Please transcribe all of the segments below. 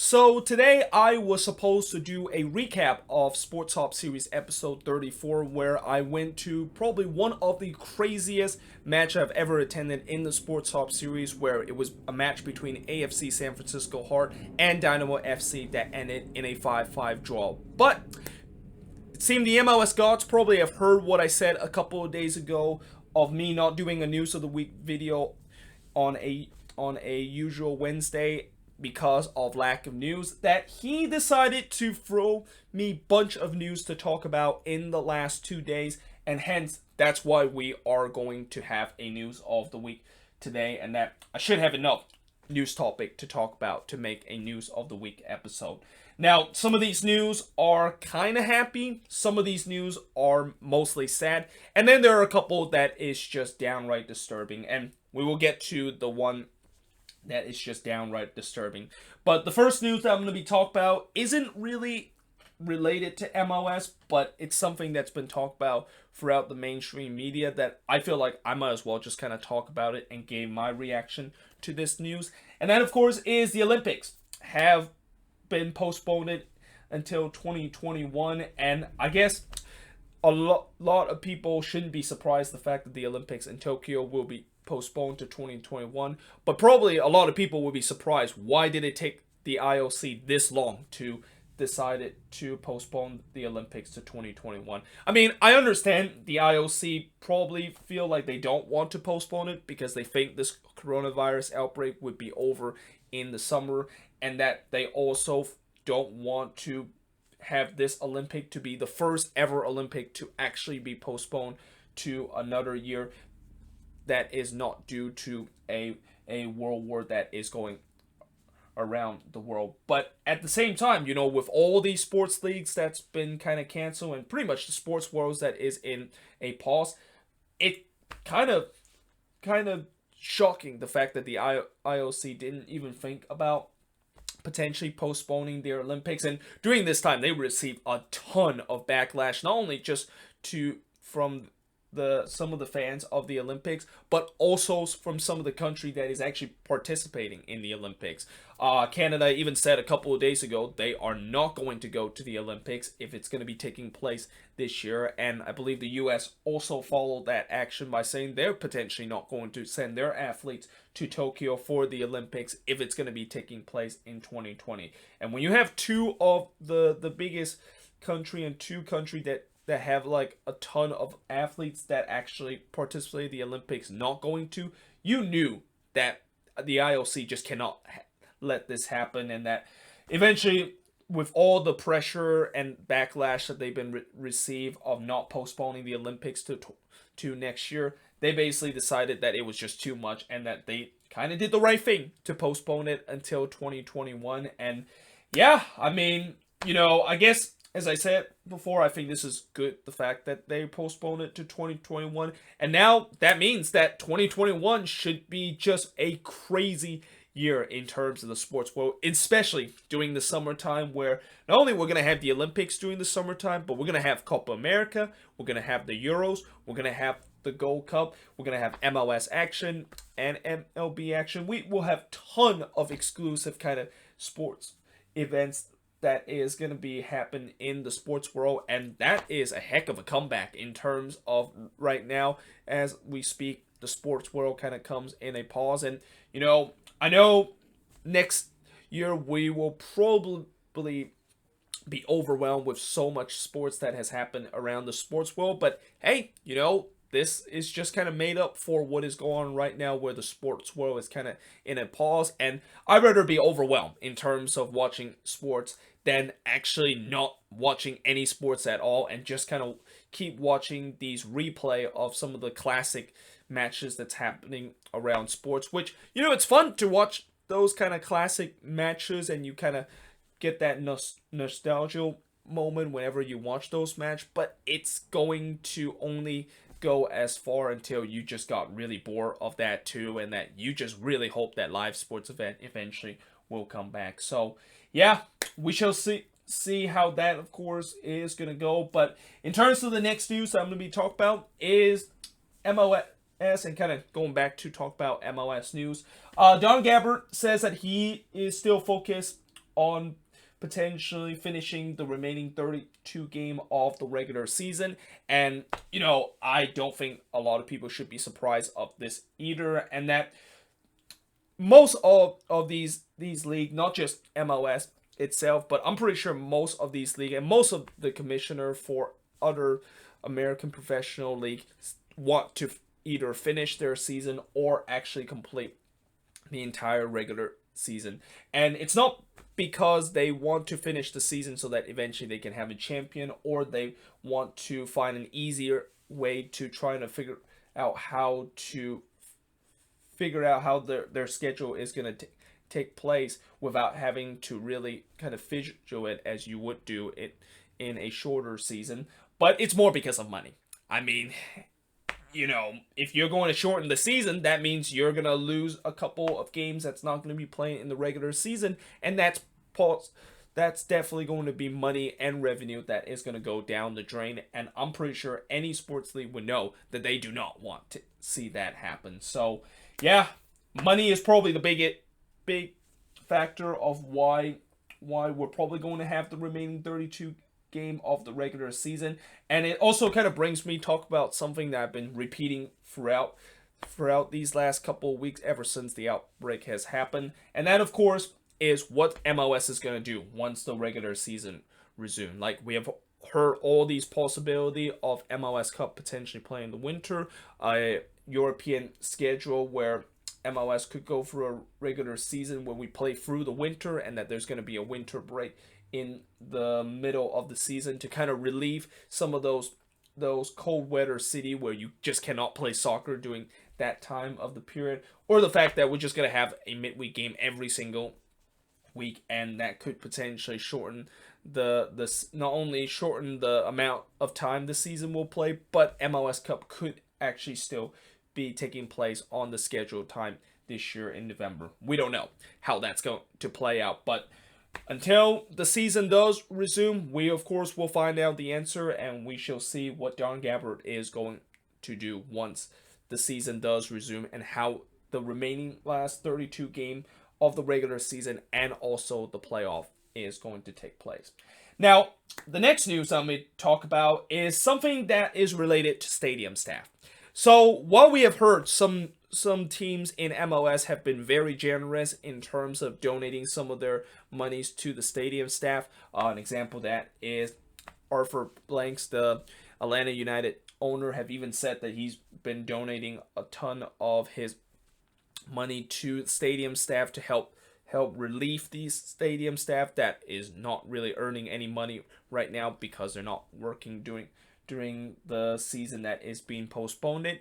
So today I was supposed to do a recap of Sports Hop Series episode 34 where I went to probably one of the craziest match I've ever attended in the Sports Hop Series, where it was a match between AFC San Francisco Heart and Dynamo FC that ended in a 5-5 draw. But it seemed the MLS gods probably have heard what I said a couple of days ago of me not doing a news of the week video on a usual Wednesday because of lack of news, that he decided to throw me bunch of news to talk about in the last 2 days, and hence that's why we are going to have a news of the week today, and that I should have enough news topic to talk about to make a news of the week episode. Now, some of these news are kind of happy, some of these news are mostly sad, and then there are a couple that is just downright disturbing, and we will get to the one that is just downright disturbing. But the first news that I'm going to be talking about isn't really related to MLS, but it's something that's been talked about throughout the mainstream media that I feel like I might as well just kind of talk about it and give my reaction to this news. And that, of course, is the Olympics have been postponed until 2021, and I guess a lot of people shouldn't be surprised the fact that the Olympics in Tokyo will be postponed to 2021, but probably a lot of people will be surprised. Why did it take the IOC this long to decide it to postpone the Olympics to 2021? I mean, I understand the IOC probably feel like they don't want to postpone it because they think this coronavirus outbreak would be over in the summer, and that they also don't want to have this Olympic to be the first ever Olympic to actually be postponed to another year that is not due to a world war that is going around the world. But at the same time, you know, with all these sports leagues that's been kind of canceled and pretty much the sports world that is in a pause, it kind of shocking the fact that the IOC didn't even think about potentially postponing their Olympics. And during this time, they received a ton of backlash, not only just from some of the fans of the Olympics, but also from some of the country that is actually participating in the Olympics. Canada even said a couple of days ago they are not going to go to the Olympics if it's going to be taking place this year, and I believe the US also followed that action by saying they're potentially not going to send their athletes to Tokyo for the Olympics if it's going to be taking place in 2020. And when you have two of the biggest country and two country that have like a ton of athletes that actually participate in the Olympics not going to, you knew that the IOC just cannot let this happen, and that eventually, with all the pressure and backlash that they've been received of not postponing the Olympics to next year, they basically decided that it was just too much and that they kind of did the right thing to postpone it until 2021. And yeah, I mean, you know, I guess, as I said before, I think this is good, the fact that they postponed it to 2021. And now that means that 2021 should be just a crazy year in terms of the sports world, especially during the summertime, where not only we're going to have the Olympics during the summertime, but we're going to have Copa America, we're going to have the Euros, we're going to have the Gold Cup, we're going to have MLS action and MLB action. We will have ton of exclusive kind of sports events that is going to be happening in the sports world, and that is a heck of a comeback in terms of right now as we speak. The sports world kind of comes in a pause, and you know, I know next year we will probably be overwhelmed with so much sports that has happened around the sports world, but hey, you know, this is just kind of made up for what is going on right now, where the sports world is kind of in a pause, and I'd rather be overwhelmed in terms of watching sports than actually not watching any sports at all and just kind of keep watching these replay of some of the classic matches that's happening around sports, which, you know, it's fun to watch those kind of classic matches and you kind of get that nostalgia moment whenever you watch those matches, but it's going to only go as far until you just got really bored of that too, and that you just really hope that live sports event eventually will come back. So yeah, we shall see how that, of course, is going to go. But in terms of the next news I'm going to be talking about is MLS, and kind of going back to talk about MLS news. Don Gabbert says that he is still focused on potentially finishing the remaining 32 game of the regular season. And, I don't think a lot of people should be surprised of this either. And that most of these league, not just MLS itself, but I'm pretty sure most of these league and most of the commissioner for other American professional league want to either finish their season or actually complete the entire regular season. And it's not because they want to finish the season so that eventually they can have a champion, or they want to find an easier way to try to figure out how their schedule is going to take place without having to really kind of fidget it as you would do it in a shorter season. But it's more because of money. I mean, if you're going to shorten the season, that means you're going to lose a couple of games that's not going to be playing in the regular season, and that's definitely going to be money and revenue that is going to go down the drain, and I'm pretty sure any sports league would know that they do not want to see that happen. So, yeah, money is probably the big factor of why we're probably going to have the remaining 32 game of the regular season. And it also kind of brings me talk about something that I've been repeating throughout these last couple of weeks ever since the outbreak has happened, and that of course is what MLS is going to do once the regular season resumes. Like, we have heard all these possibility of MLS Cup potentially playing in the winter, a European schedule where MLS could go for a regular season where we play through the winter, and that there's going to be a winter break in the middle of the season to kind of relieve some of those cold weather city where you just cannot play soccer during that time of the period, or the fact that we're just going to have a midweek game every single week, and that could potentially shorten not only shorten the amount of time the season will play, but MLS Cup could actually still be taking place on the scheduled time this year in November. We don't know how that's going to play out, but until the season does resume, we of course will find out the answer, and we shall see what Don Gabbard is going to do once the season does resume, and how the remaining last 32 game of the regular season and also the playoff is going to take place. Now, the next news I'm going to talk about is something that is related to stadium staff. So, while we have heard some teams in MLS have been very generous in terms of donating some of their monies to the stadium staff, an example of that is Arthur Blanks, the Atlanta United owner, have even said that he's been donating a ton of his money to stadium staff to help relieve these stadium staff that is not really earning any money right now because they're not working during the season that is being postponed.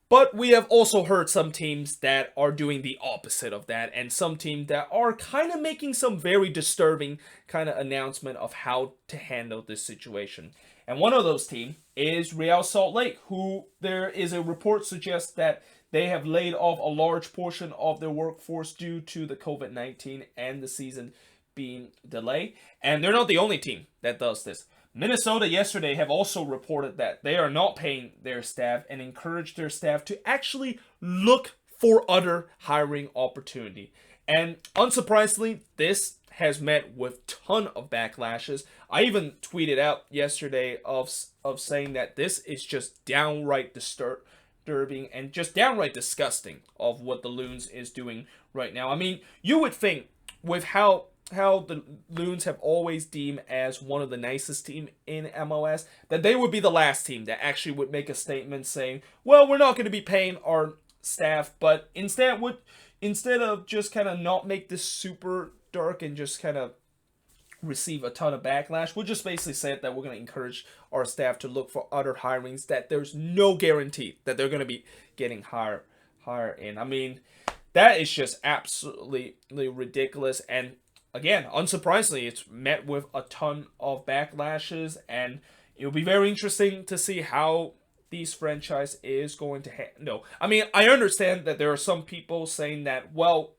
But we have also heard some teams that are doing the opposite of that, and some teams that are kind of making some very disturbing kind of announcement of how to handle this situation. And one of those teams is Real Salt Lake, who there is a report suggests that they have laid off a large portion of their workforce due to the COVID-19 and the season being delayed. And they're not the only team that does this. Minnesota yesterday have also reported that they are not paying their staff and encouraged their staff to actually look for other hiring opportunity. And unsurprisingly, this has met with ton of backlashes. I even tweeted out yesterday of saying that this is just downright disturbing and just downright disgusting of what the Loons is doing right now. I mean, you would think with how the Loons have always deemed as one of the nicest team in MLS, that they would be the last team that actually would make a statement saying, well, we're not going to be paying our staff, but instead of just kind of not make this super dark and just kind of receive a ton of backlash, we'll just basically say that we're going to encourage our staff to look for other hirings that there's no guarantee that they're going to be getting higher in. I mean, that is just absolutely ridiculous. And again, unsurprisingly, it's met with a ton of backlashes, and it'll be very interesting to see how these franchise is going to handle. I mean, I understand that there are some people saying that, well,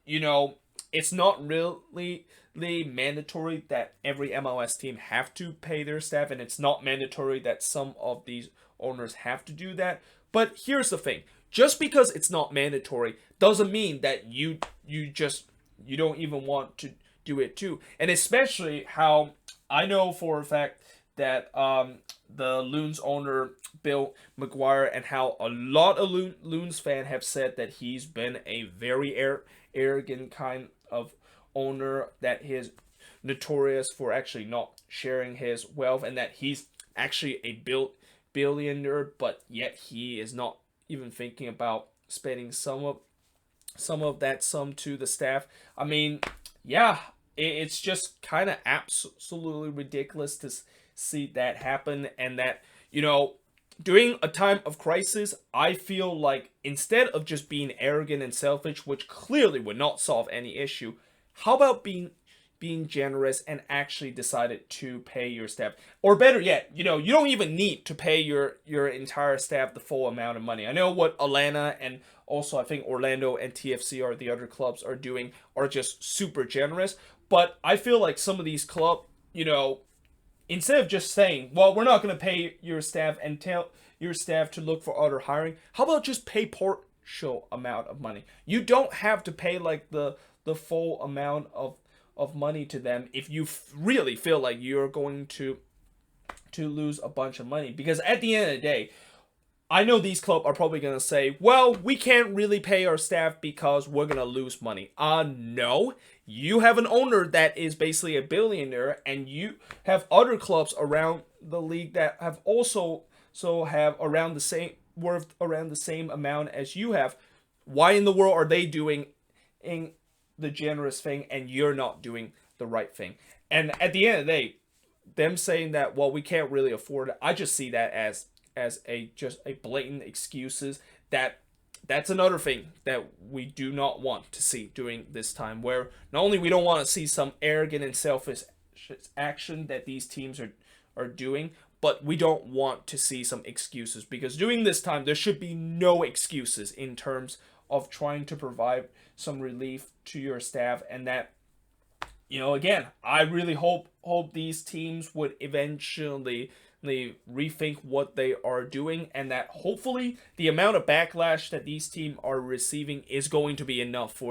it's not really mandatory that every MLS team have to pay their staff, and it's not mandatory that some of these owners have to do that. But here's the thing. Just because it's not mandatory doesn't mean that you don't even want to do it too. And especially how I know for a fact that the Loons owner Bill McGuire, and how a lot of Loons fans have said that he's been a very arrogant kind of owner, that he's notorious for actually not sharing his wealth, and that he's actually a billionaire, but yet he is not even thinking about spending some of that sum to the staff. I mean, yeah, it's just kind of absolutely ridiculous to see that happen, and that, during a time of crisis, I feel like instead of just being arrogant and selfish, which clearly would not solve any issue, how about being generous and actually decided to pay your staff? Or better yet, you don't even need to pay your entire staff the full amount of money. I know what Atlanta and also I think Orlando and TFC are the other clubs are doing, are just super generous. But I feel like some of these clubs, instead of just saying, well, we're not going to pay your staff and tell your staff to look for other hiring, how about just pay partial amount of money? You don't have to pay like the full amount of money to them if you really feel like you're going to lose a bunch of money. Because at the end of the day, I know these clubs are probably going to say, well, we can't really pay our staff because we're going to lose money. No. You have an owner that is basically a billionaire, and you have other clubs around the league that have also have around the same worth around the same amount as you have. Why in the world are they doing the generous thing and you're not doing the right thing? And at the end of the day, them saying that, well, we can't really afford it, I just see that as just a blatant excuses. That's another thing that we do not want to see during this time, where not only we don't want to see some arrogant and selfish action that these teams are doing, but we don't want to see some excuses, because during this time there should be no excuses in terms of trying to provide some relief to your staff. And that, again, I really hope these teams would eventually rethink what they are doing, and that hopefully the amount of backlash that these teams are receiving is going to be enough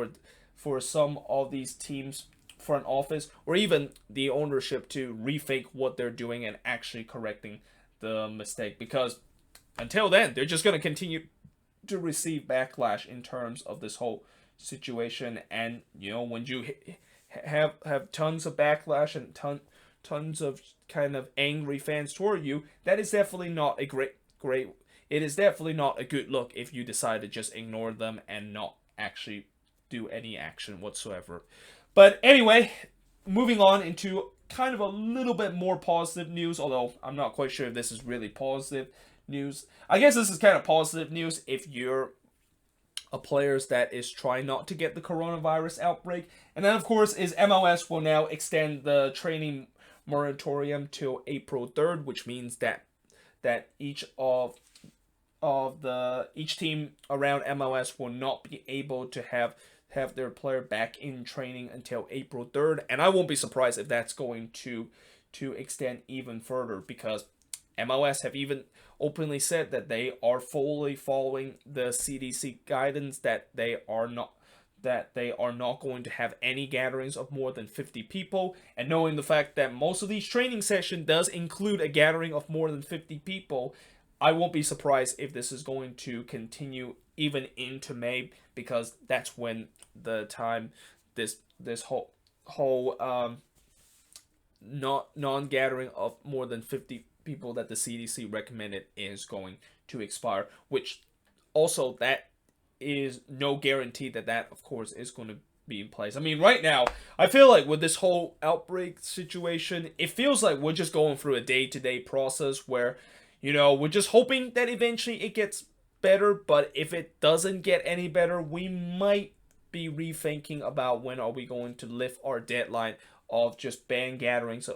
for some of these teams' front office or even the ownership to rethink what they're doing and actually correcting the mistake. Because until then, they're just going to continue to receive backlash in terms of this whole situation. And when you have tons of backlash and tons of kind of angry fans toward you, that is definitely not a great it is definitely not a good look if you decide to just ignore them and not actually do any action whatsoever. But anyway, moving on into kind of a little bit more positive news, although I'm not quite sure if this is really positive news. I guess this is kind of positive news if you're a player that is trying not to get the coronavirus outbreak. And then, of course, is MLS will now extend the training moratorium till April 3rd, which means that each team around MLS will not be able to have their player back in training until April 3rd. And I won't be surprised if that's going to extend even further, because MLS have even openly said that they are fully following the CDC guidance, that they are not going to have any gatherings of more than 50 people. And knowing the fact that most of these training sessions does include a gathering of more than 50 people, I won't be surprised if this is going to continue even into May, because that's when the time this whole non-gathering of more than 50 people that the CDC recommended is going to expire, which also that is no guarantee that of course is going to be in place. I mean, right now I feel like with this whole outbreak situation, it feels like we're just going through a day-to-day process where we're just hoping that eventually it gets better. But if it doesn't get any better, we might be rethinking about when are we going to lift our deadline of just ban gatherings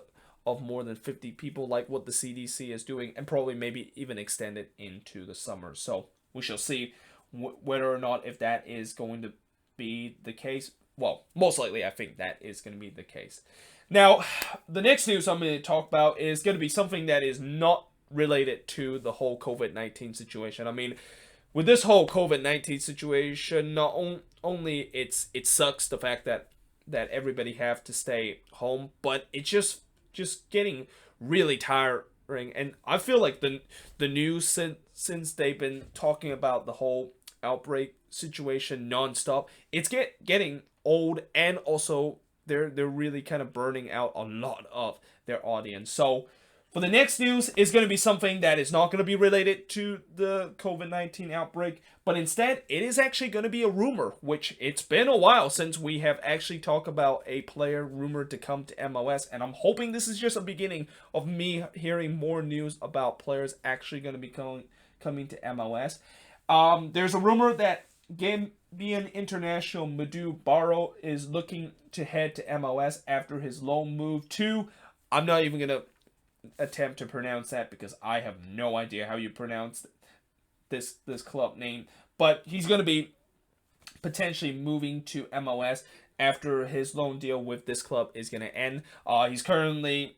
of more than 50 people, like what the CDC is doing, and probably maybe even extend it into the summer. So we shall see whether or not if that is going to be the case. Well, most likely I think that is going to be the case. Now, the next news I'm going to talk about is going to be something that is not related to the whole COVID-19 situation. I mean, with this whole COVID-19 situation, not only it sucks the fact that that everybody have to stay home, but it's just getting really tiring. And I feel like the news since they've been talking about the whole outbreak situation nonstop, it's getting old, and also they're really kind of burning out a lot of their audience. So for the next news is going to be something that is not going to be related to the COVID-19 outbreak, but instead it is actually going to be a rumor, which it's been a while since we have actually talked about a player rumored to come to MLS, and I'm hoping this is just a beginning of me hearing more news about players actually going to be coming to MLS. There's a rumor that Gambian international Madu Barrow is looking to head to MLS after his loan move to, I'm not even going to attempt to pronounce that because I have no idea how you pronounce this club name, but he's going to be potentially moving to MLS after his loan deal with this club is going to end. He's currently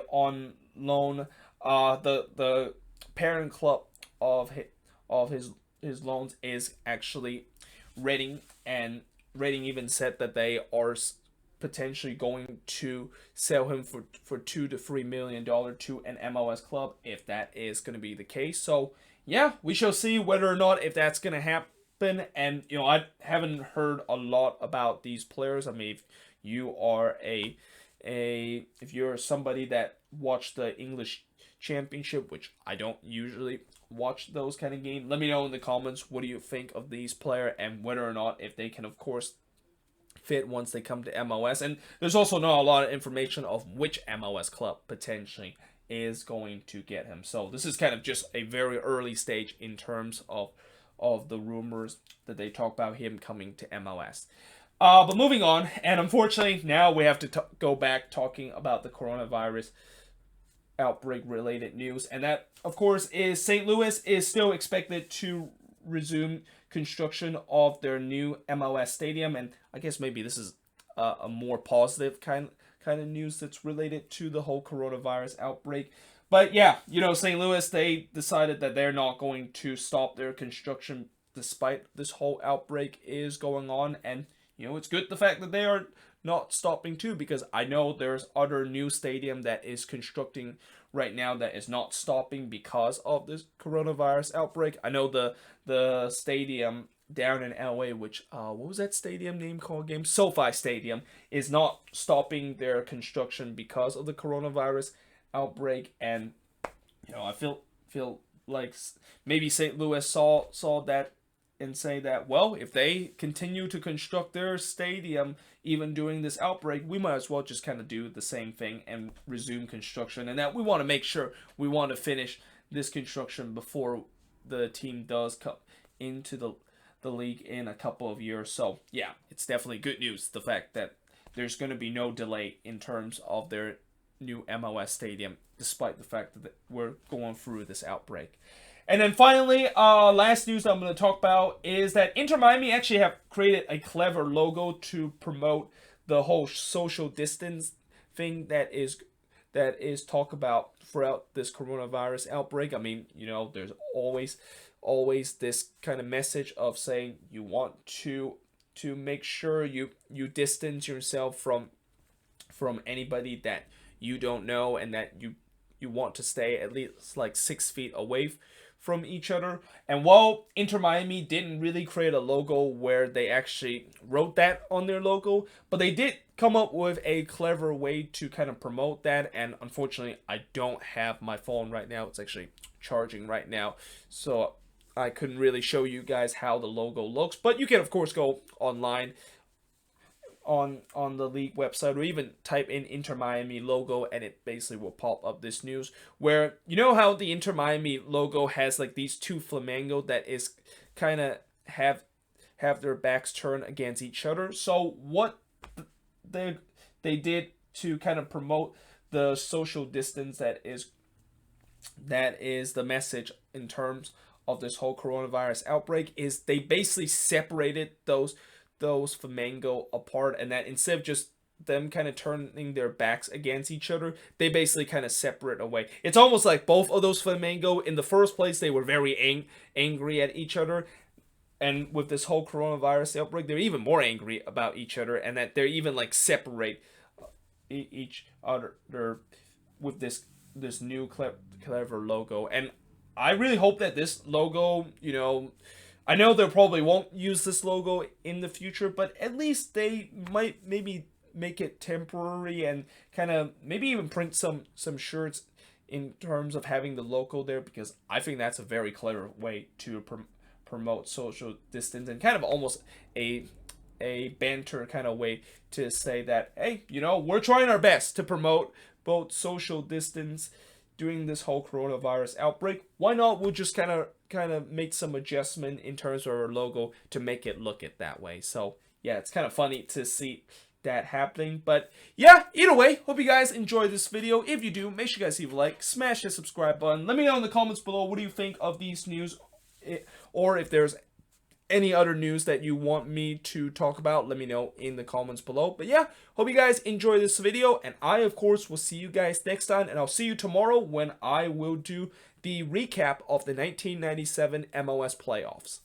on loan. The parent club of his loans is actually Reading, and Reading even said that they are potentially going to sell him for $2 to $3 million to an MLS club if that is going to be the case. So yeah, we shall see whether or not if that's going to happen. And I haven't heard a lot about these players. I mean, if you are if you're somebody that watched the English Championship, which I don't usually watch those kind of games, let me know in the comments what do you think of these players and whether or not if they can of course fit once they come to MLS. And there's also not a lot of information of which MLS club potentially is going to get him. So this is kind of just a very early stage in terms of the rumors that they talk about him coming to MLS. But moving on, and unfortunately now we have to go back talking about the coronavirus outbreak related news, and that of course is St. Louis is still expected to resume construction of their new MLS stadium. And I guess maybe this is a more positive kind of news that's related to the whole coronavirus outbreak. But yeah, St. Louis, they decided that they're not going to stop their construction despite this whole outbreak is going on. And it's good the fact that they are not stopping too, because I know there's other new stadium that is constructing right now that is not stopping because of this coronavirus outbreak. I know the stadium down in LA, which what was that stadium name called game? SoFi Stadium, is not stopping their construction because of the coronavirus outbreak. And I feel like maybe St. Louis saw that and say that, well, if they continue to construct their stadium even during this outbreak, we might as well just kind of do the same thing and resume construction. And that we want to make sure we want to finish this construction before the team does come into the league in a couple of years. So yeah, it's definitely good news, the fact that there's going to be no delay in terms of their new MLS stadium, despite the fact that we're going through this outbreak. And then finally, last news I'm going to talk about is that Inter Miami actually have created a clever logo to promote the whole social distance thing that is talked about throughout this coronavirus outbreak. I mean, there's always this kind of message of saying you want to make sure you distance yourself from anybody that you don't know, and that you want to stay at least like 6 feet away from each other. And while Inter Miami didn't really create a logo where they actually wrote that on their logo, but they did come up with a clever way to kind of promote that. And unfortunately, I don't have my phone right now. It's actually charging right now, so I couldn't really show you guys how the logo looks. But you can of course go online on the league website, or even type in Inter Miami logo, and it basically will pop up this news where, how the Inter Miami logo has like these two flamingo that is kind of have their backs turned against each other. So what they did to kind of promote the social distance that is the message in terms of this whole coronavirus outbreak is they basically separated those flamingo apart, and that instead of just them kind of turning their backs against each other, they basically kind of separate away. It's almost like both of those flamingo in the first place, they were very angry at each other, and with this whole coronavirus outbreak, they're even more angry about each other, and that they're even like separate each other with this new clever logo. And I really hope that this logo, I know they probably won't use this logo in the future, but at least they might maybe make it temporary and kind of maybe even print some shirts in terms of having the logo there, because I think that's a very clever way to promote social distance, and kind of almost a banter kind of way to say that, hey, we're trying our best to promote both social distance during this whole coronavirus outbreak. Why not? We'll just kind of make some adjustment in terms of our logo to make it look it that way. So yeah, it's kind of funny to see that happening. But yeah, either way, hope you guys enjoy this video. If you do, make sure you guys leave a like, smash the subscribe button. Let me know in the comments below, what do you think of these news, or if there's any other news that you want me to talk about, let me know in the comments below. But yeah, hope you guys enjoy this video, and I of course will see you guys next time, and I'll see you tomorrow when I will do the recap of the 1997 MLS playoffs.